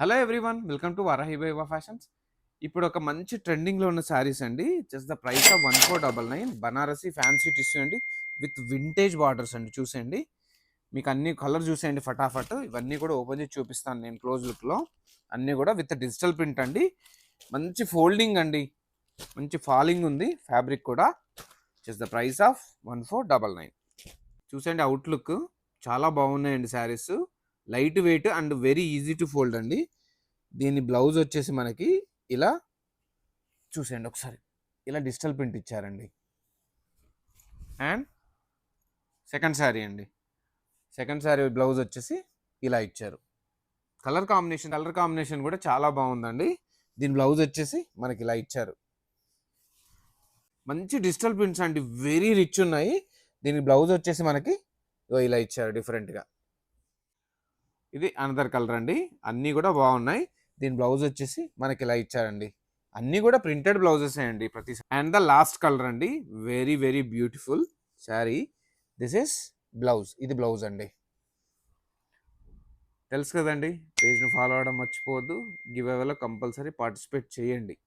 Hello everyone welcome to Varahi viva fashions. ఇప్పుడు ఒక మంచి ట్రెండింగ్లో ఉన్న శారీస్ అండి. Just the price of 1499 Banarasi fancy tissue అండి విత్ వింటేజ్ బార్డర్స్ అండి. చూసేయండి, మీకు అన్ని కలర్ చూసేయండి ఫటాఫట్. ఇవన్నీ కూడా ఓపెన్ చేసి చూపిస్తాను నేను క్లోజ్ లుక్లో. అన్నీ కూడా విత్ డిజిటల్ ప్రింట్ అండి. మంచి ఫోల్డింగ్ అండి, మంచి ఫాలింగ్ ఉంది ఫ్యాబ్రిక్ కూడా. Just the price of 1499. చూసేయండి అవుట్లుక్, చాలా బాగున్నాయండి saris. Light weight and very easy to fold అండి. దీని బ్లౌజ్ వచ్చేసి మనకి ఇలా చూసేయండి ఒకసారి, ఇలా డిజిటల్ ప్రింట్ ఇచ్చారండి. అండ్ సెకండ్ శారీ అండి, సెకండ్ శారీ బ్లౌజ్ వచ్చేసి ఇలా ఇచ్చారు. కలర్ కాంబినేషన్ కూడా చాలా బాగుందండి. దీని బ్లౌజ్ వచ్చేసి మనకి ఇలా ఇచ్చారు. మంచి డిజిటల్ ప్రింట్స్ అండి, వెరీ రిచ్ ఉన్నాయి. దీని బ్లౌజ్ వచ్చేసి మనకి ఇలా ఇచ్చారు డిఫరెంట్గా. ఇది అనదర్ కలర్ అండి, అన్నీ కూడా బాగున్నాయి. దీని బ్లౌజ్ వచ్చేసి మనకి ఇలా ఇచ్చారండి. అన్నీ కూడా ప్రింటెడ్ బ్లౌజెస్ అండి ప్రతి. అండ్ ద లాస్ట్ కలర్ అండి, very very beautiful sari. This is blouse, ఇది బ్లౌజ్ అండి. తెలుసు కదండి, పేజ్ను ఫాలో అవ్వడం మర్చిపోవద్దు. గివ్ అవేలో కంపల్సరీ పార్టిసిపేట్ చేయండి.